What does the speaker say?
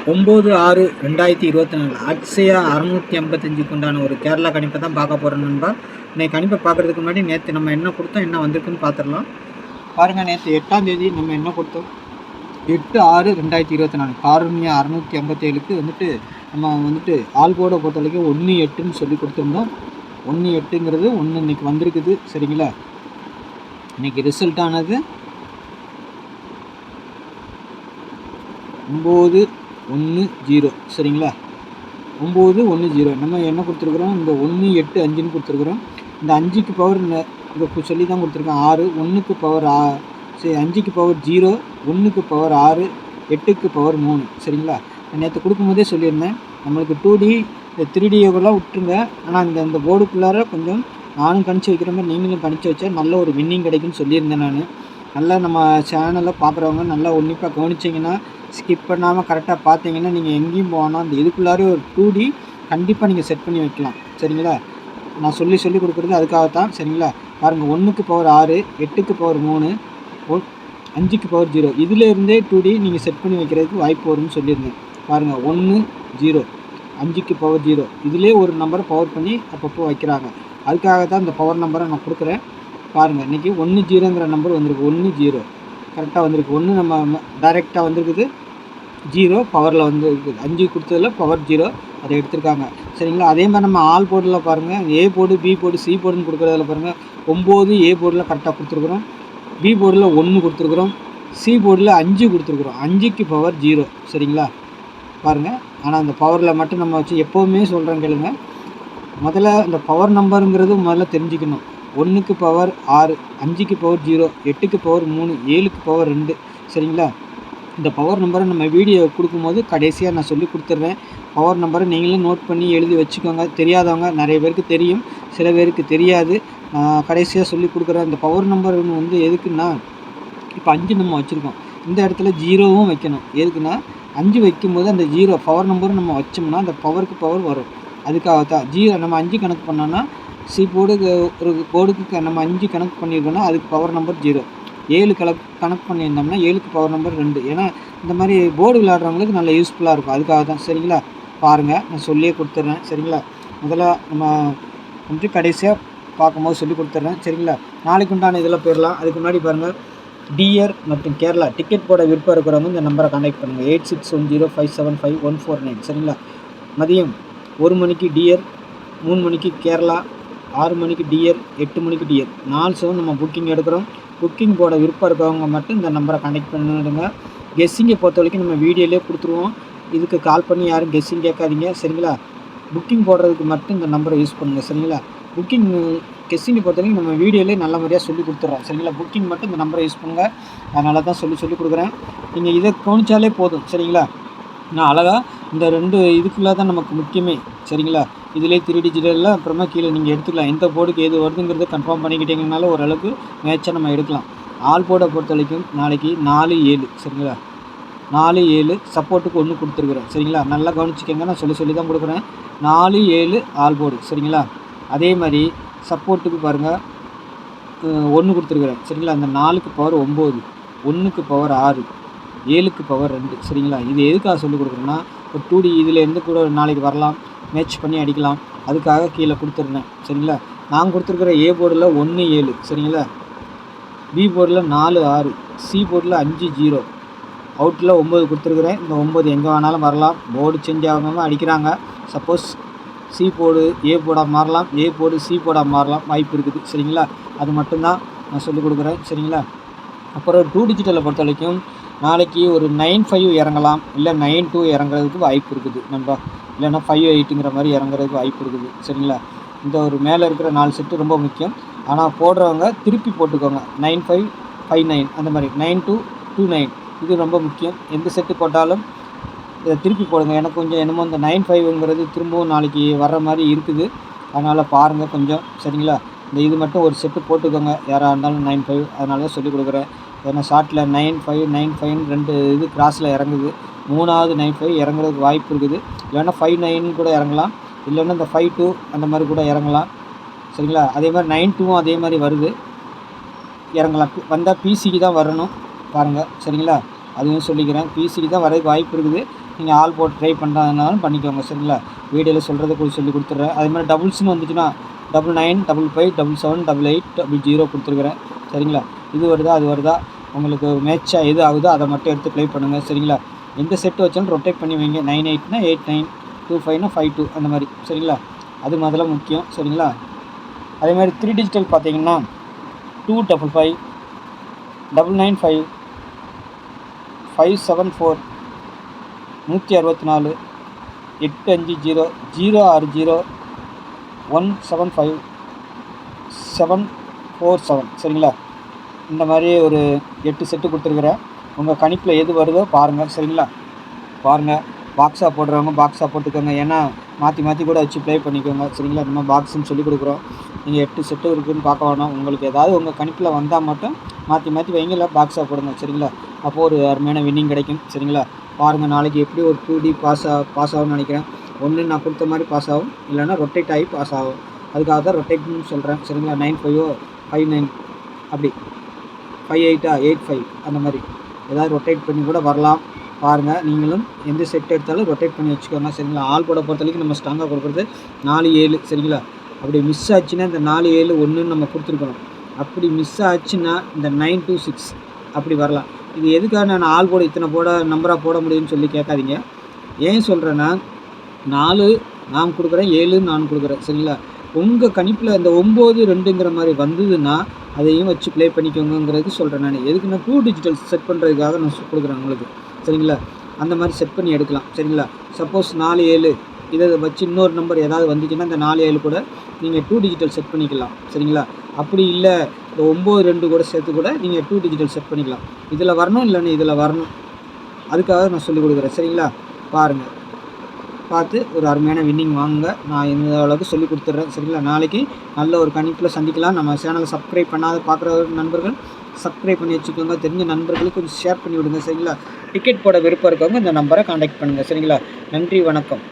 9/6/2024 அக்ஷயா 655க்கு உண்டான ஒரு கேரளா கணிப்பை தான் பார்க்க போகிறோம் நண்பா. இன்னைக்கு கணிப்பை பார்க்குறதுக்கு முன்னாடி நேற்று நம்ம என்ன கொடுத்தோம், என்ன வந்திருக்குன்னு பார்த்துடலாம். பாருங்கள், நேற்று 8ஆம் தேதி நம்ம என்ன கொடுத்தோம், 8/6/2024 காருண்யா 657க்கு நம்ம ஆல் போர்டை பொறுத்த வரைக்கும் 1-8ன்னு சொல்லி கொடுத்துருந்தோம். 1-8ங்கிறது 1 இன்னைக்கு வந்திருக்குது. சரிங்களா, இன்னைக்கு ரிசல்ட் ஆனது 910. சரிங்களா, 910 நம்ம என்ன கொடுத்துருக்குறோம், இந்த 185ன்னு கொடுத்துருக்குறோம். இந்த 5க்கு பவர் இங்கே சொல்லி தான் கொடுத்துருக்கோம் 6, 1க்கு பவர் 5க்கு பவர் 0, 1க்கு பவர் 6, 8க்கு பவர் 3. சரிங்களா, நேற்று கொடுக்கும்போதே சொல்லியிருந்தேன், நம்மளுக்கு 2D 3Dலாம் விட்டுருங்க. ஆனால் இந்த போர்டுக்குள்ளார கொஞ்சம் நானும் கணிச்சு வைக்கிற மாதிரி நீங்களும் கணிச்சு வச்சா நல்ல ஒரு வின்னிங் கிடைக்குன்னு சொல்லியிருந்தேன். நான் நல்லா நம்ம சேனலை பார்க்குறவங்க நல்லா உன்னிப்பாக கவனிச்சிங்கன்னா, ஸ்கிப் பண்ணாமல் கரெக்டாக பார்த்தீங்கன்னா, நீங்கள் எங்கேயும் போனால் அந்த இதுக்குள்ளாரே ஒரு 2D கண்டிப்பாக நீங்கள் செட் பண்ணி வைக்கலாம். சரிங்களா, நான் சொல்லி கொடுக்குறது அதுக்காகத்தான். சரிங்களா, பாருங்கள், 1க்கு பவர் 6, 8க்கு பவர் 3, 5க்கு பவர் 0 இதிலேருந்தே 2D நீங்கள் செட் பண்ணி வைக்கிறதுக்கு வாய்ப்பு வரும்னு சொல்லியிருந்தேன். பாருங்கள், 1 0, 5க்கு பவர் 0 இதிலே ஒரு நம்பரை பவர் பண்ணி அப்பப்போ வைக்கிறாங்க. அதுக்காக தான் இந்த பவர் நம்பரை நான் கொடுக்குறேன். பாருங்கள், இன்றைக்கி 10ங்கிற நம்பர் வந்திருக்கு. 10 கரெக்டாக வந்திருக்கு. 1 நம்ம டைரெக்டாக வந்திருக்குது, 0 பவரில் வந்து இருக்குது. 5 கொடுத்ததில் பவர் 0 அதை எடுத்திருக்காங்க. சரிங்களா, அதே மாதிரி நம்ம ஆல் போர்டில் பாருங்கள், A board, B board, C போர்டுன்னு கொடுக்குறதில் பாருங்கள் 9 ஏ போர்டில் கரெக்டாக கொடுத்துருக்குறோம், பி போர்டில் 1 கொடுத்துருக்குறோம், சி போர்டில் 5 கொடுத்துருக்குறோம். 5க்கு பவர் 0. சரிங்களா, பாருங்கள். ஆனால் அந்த பவரில் மட்டும் நம்ம வச்சு எப்போவுமே சொல்கிறேன் கேளுங்க, முதல்ல இந்த பவர் நம்பருங்கிறது முதல்ல தெரிஞ்சுக்கணும். 1க்கு பவர் 6, 5க்கு பவர் 0, 8க்கு பவர் 3, 7க்கு பவர் 2. சரிங்களா, இந்த பவர் நம்பரை நம்ம வீடியோ கொடுக்கும்போது கடைசியாக நான் சொல்லி கொடுத்துட்றேன். பவர் நம்பரை நீங்களும் நோட் பண்ணி எழுதி வச்சுக்கோங்க. தெரியாதவங்க நிறைய பேருக்கு தெரியும், சில பேருக்கு தெரியாது. நான் கடைசியாக சொல்லி கொடுக்குறேன். இந்த பவர் நம்பர் வந்து எதுக்குன்னா, இப்போ 5 நம்ம வச்சுருக்கோம், இந்த இடத்துல 0வும் வைக்கணும். எதுக்குன்னா, 5 வைக்கும்போது அந்த 0 பவர் நம்பரும் நம்ம வச்சோம்னா அந்த பவருக்கு பவர் வரும். அதுக்காகத்தான் 0 நம்ம 5 கணக்கு பண்ணோன்னா, சி போர்டுக்கு ஒரு போர்டுக்கு நம்ம 5 கணக்கு பண்ணியிருக்கோன்னா அதுக்கு பவர் நம்பர் 0. 7 கணக்கு பண்ணியிருந்தோம்னா 7க்கு பவர் நம்பர் 2. ஏன்னா இந்த மாதிரி போர்டு விளையாடுறவங்களுக்கு நல்ல யூஸ்ஃபுல்லாக இருக்கும். அதுக்காக தான். சரிங்களா, பாருங்கள், நான் சொல்லியே கொடுத்துட்றேன். சரிங்களா, முதல்ல நம்ம கொஞ்சம் கடைசியாக பார்க்கும்போது சொல்லி கொடுத்துட்றேன். சரிங்களா, நாளைக்கு உண்டான இதில் போயிடலாம். அதுக்கு முன்னாடி பாருங்கள், டிஆர் மற்றும் கேரளா டிக்கெட் போட விருப்பம் இருக்கிறவங்க இந்த நம்பரை கான்டாக்ட் பண்ணுங்கள். 8610575149. சரிங்களா, மதியம் 1 மணிக்கு டிஆர், 3 மணிக்கு கேரளா, 6 மணிக்கு டிஆர், 8 மணிக்கு டிஆர். 4 ஷோ நம்ம புக்கிங் எடுக்கிறோம். புக்கிங் போட விருப்பம் இருக்கவங்க மட்டும் இந்த நம்பரை கான்டாக்ட் பண்ணிடுங்க. கெஸ்ஸிங்கை பொறுத்த வரைக்கும் நம்ம வீடியோலேயே கொடுத்துருவோம். இதுக்கு கால் பண்ணி யாரும் கெஸ்ஸிங் கேட்காதீங்க. சரிங்களா, புக்கிங் போடுறதுக்கு மட்டும் இந்த நம்பரை யூஸ் பண்ணுங்கள். சரிங்களா, கெஸ்ஸிங்கை பொறுத்த வரைக்கும் நம்ம வீடியோலேயே நல்ல முறையாக சொல்லி கொடுத்துட்றோம். சரிங்களா, புக்கிங் மட்டும் இந்த நம்பரை யூஸ் பண்ணுங்கள். அதனால தான் சொல்லி கொடுக்குறேன். நீங்கள் இதை கவனிச்சாலே போதும். சரிங்களா, நான் அழகாக இந்த 2 இதுக்குள்ளே தான் நமக்கு முக்கியமே. சரிங்களா, இதிலே 3 டிஜிட்டலில் அப்புறமா கீழே நீங்கள் எடுத்துக்கலாம். எந்த போர்டுக்கு எது வருதுங்கிறத கன்ஃபார்ம் பண்ணிக்கிட்டீங்கனால ஓரளவுக்கு மேட்சாக நம்ம எடுக்கலாம். ஆல் போர்டை பொறுத்த வரைக்கும் நாளைக்கு 4-7. சரிங்களா, 4-7 சப்போர்ட்டுக்கு 1 கொடுத்துருக்குறேன். சரிங்களா, நல்லா கவனிச்சிக்கங்க, நான் சொல்லி தான் கொடுக்குறேன். 4-7 ஆல் போர்டு. சரிங்களா, அதே மாதிரி சப்போர்ட்டுக்கு பாருங்கள் 1 கொடுத்துருக்குறேன். சரிங்களா, அந்த 4க்கு பவர் 9, 1க்கு பவர் 6, 7க்கு பவர் 2. சரிங்களா, இது எதுக்காக சொல்லிக் கொடுக்குறேன்னா, ஒரு 2D இதிலேருந்து கூட நாளைக்கு வரலாம், மேட்ச் பண்ணி அடிக்கலாம். அதுக்காக கீழே கொடுத்துருந்தேன். சரிங்களா, நான் கொடுத்துருக்குற ஏ போர்டில் 1-7. சரிங்களா, பி போர்டில் 4-6, சி போர்டில் 5-0, அவுட்டில் 9 கொடுத்துருக்குறேன். இந்த 9 எங்கே வேணாலும் வரலாம். போர்டு சேஞ்ச் ஆகாமல் அடிக்கிறாங்க. சப்போஸ் சி போர்டு ஏ போர்டாக மாறலாம், ஏ போர்டு சி போர்டாக மாறலாம், வாய்ப்பு இருக்குது. சரிங்களா, அது மட்டும்தான் நான் சொல்லிக் கொடுக்குறேன். சரிங்களா, அப்புறம் 2 டிஜிட்டலை பொறுத்த வரைக்கும் நாளைக்கு ஒரு 9-5 இறங்கலாம், இல்லை 9-2 இறங்குறதுக்கு வாய்ப்பு இருக்குது நண்பா. இல்லைன்னா 5-8ங்கிற மாதிரி இறங்குறதுக்கு வாய்ப்பு இருக்குது. சரிங்களா, இந்த ஒரு மேலே இருக்கிற 4 செட்டு ரொம்ப முக்கியம். ஆனால் போடுறவங்க திருப்பி போட்டுக்கோங்க. 9-5, 5-9 அந்த மாதிரி, 9-2-2-9 இது ரொம்ப முக்கியம். எந்த செட்டு போட்டாலும் இதை திருப்பி போடுங்க. எனக்கு கொஞ்சம் என்னமோ இந்த 9-5ங்கிறது திரும்பவும் நாளைக்கு வர்ற மாதிரி இருக்குது. அதனால் பாருங்கள் கொஞ்சம். சரிங்களா, இந்த இது மட்டும் ஒரு செட்டு போட்டுக்கோங்க யாராக இருந்தாலும் 9-5. அதனால தான் சொல்லிக் கொடுக்குறேன். ஏன்னா ஷார்ட்டில் 9-5, 9-5 2 இது கிராஸில் இறங்குது. 3வது 9-5 இறங்குறதுக்கு வாய்ப்பு இருக்குது. இல்லைன்னா 5-9 கூட இறங்கலாம், இல்லைன்னா இந்த 5-2 அந்த மாதிரி கூட இறங்கலாம். சரிங்களா, அதே மாதிரி 9-2வும் அதே மாதிரி வருது, இறங்கலாம். வந்தால் பிசிக்கு தான் வரணும் பாருங்கள். சரிங்களா, அதுவும் சொல்லிக்கிறேன், பிசிக்கு தான் வரதுக்கு வாய்ப்பு இருக்குது. நீங்கள் ஆல் போட்டு ட்ரை பண்ணுறதுனாலும் பண்ணிக்கோங்க சரிங்களா. வீடியோவில் சொல்கிறத கூட சொல்லி கொடுத்துட்றேன். அதே மாதிரி டபுள்ஸ்னு வந்துச்சுன்னா 99 55 77 88 00 கொடுத்துருக்குறேன் சரிங்களா. இது வருதா அது வருதா உங்களுக்கு மேட்சாக எது ஆகுதோ அதை மட்டும் எடுத்து ப்ளே பண்ணுங்கள் சரிங்களா. எந்த செட்டு வச்சாலும் ரொட்டேட் பண்ணி வைங்க. 98னா 89, 25னா 52 அந்த மாதிரி சரிங்களா. அது முதல்ல முக்கியம் சரிங்களா. அதே மாதிரி 3 டிஜிட்டல் பார்த்தீங்கன்னா 255 995 574 164 850 060 175 747 சரிங்களா. இந்த மாதிரி ஒரு 8 செட்டு கொடுத்துருக்குறேன். உங்கள் கணிப்பில் எது வருதோ பாருங்கள் சரிங்களா. பாருங்கள், பாக்ஸாக போடுறவங்க பாக்ஸாக போட்டுக்கோங்க. ஏன்னா மாற்றி மாற்றி கூட வச்சு ப்ளே பண்ணிக்கோங்க சரிங்களா. இந்த மாதிரி பாக்ஸுன்னு சொல்லி கொடுக்குறோம். நீங்கள் 8 செட்டு இருக்குதுன்னு பார்க்க வேணாம். உங்களுக்கு ஏதாவது உங்கள் கணிப்பில் வந்தால் மட்டும் மாற்றி மாற்றி வைங்க, இல்லை பாக்ஸாக போடுங்க சரிங்களா. அப்போது ஒரு அருமையான வின்னிங் கிடைக்கும் சரிங்களா. பாருங்கள், நாளைக்கு எப்படி ஒரு 2D பாஸ் ஆகும்னு நினைக்கிறேன். ஒன்று நான் கொடுத்த மாதிரி பாஸ் ஆகும், இல்லைன்னா ரொட்டேட் ஆகி பாஸ் ஆகும். அதுக்காக தான் ரொட்டேட்னு சொல்கிறேன் சரிங்களா. 95 59 அப்படி 58 85 அந்த மாதிரி ஏதாவது ரொட்டேட் பண்ணி கூட வரலாம். பாருங்கள், நீங்களும் எந்த செட் எடுத்தாலும் ரொட்டேட் பண்ணி வச்சுக்கோங்க சரிங்களா. ஆள் போட பொறுத்த வரைக்கும் நம்ம ஸ்ட்ராங்காக கொடுக்குறது 4 7 சரிங்களா. அப்படி மிஸ் ஆச்சுன்னா இந்த 4 7 1ன்னு நம்ம கொடுத்துருக்கணும். அப்படி மிஸ் ஆச்சுன்னா இந்த 9 2 6 அப்படி வரலாம். இது எதுக்காக நான் ஆள் போட இத்தனை நம்பராக போட முடியும்னு சொல்லி கேட்காதீங்க. ஏன் சொல்கிறேன்னா 4 நான் கொடுக்குறேன், 7 நான் கொடுக்குறேன் சரிங்களா. உங்கள் கணிப்பில் இந்த 9 2ங்கிற மாதிரி வந்ததுன்னா அதையும் வச்சு ப்ளே பண்ணிக்கோங்கிறது சொல்கிறேன் நான். எதுக்குன்னா 2 டிஜிட்டல் செட் பண்ணுறதுக்காக நான் கொடுக்குறேன் உங்களுக்கு சரிங்களா. அந்த மாதிரி செட் பண்ணி எடுக்கலாம் சரிங்களா. சப்போஸ் 4 7 இதை வச்சு இன்னொரு நம்பர் ஏதாவது வந்துச்சுன்னா இந்த 4 7 கூட நீங்கள் 2 டிஜிட்டல் செட் பண்ணிக்கலாம் சரிங்களா. அப்படி இல்லை இந்த 9 2 கூட சேர்த்து கூட நீங்கள் 2 டிஜிட்டல் செட் பண்ணிக்கலாம். இதில் வரணும், இல்லைன்னு இதில் வரணும், அதுக்காக நான் சொல்லிக் கொடுக்குறேன் சரிங்களா. பாருங்கள், பார்த்து ஒரு அருமையான வின்னிங் வாங்குங்க. நான் இந்த அளவுக்கு சொல்லி கொடுத்துட்றேன் சரிங்களா. நாளைக்கு நல்ல ஒரு கணிப்பில் சந்திக்கலாம். நம்ம சேனலை சப்ஸ்கிரைப் பண்ணாத பார்க்குற நண்பர்கள் சப்ஸ்கிரைப் பண்ணி வச்சுக்கோங்க. தெரிஞ்ச நண்பர்களுக்கு கொஞ்சம் ஷேர் பண்ணி விடுங்க சரிங்களா. டிக்கெட் போட விருப்பம் இருக்கவங்க இந்த நம்பரை காண்டாக்ட் பண்ணுங்கள் சரிங்களா. நன்றி, வணக்கம்.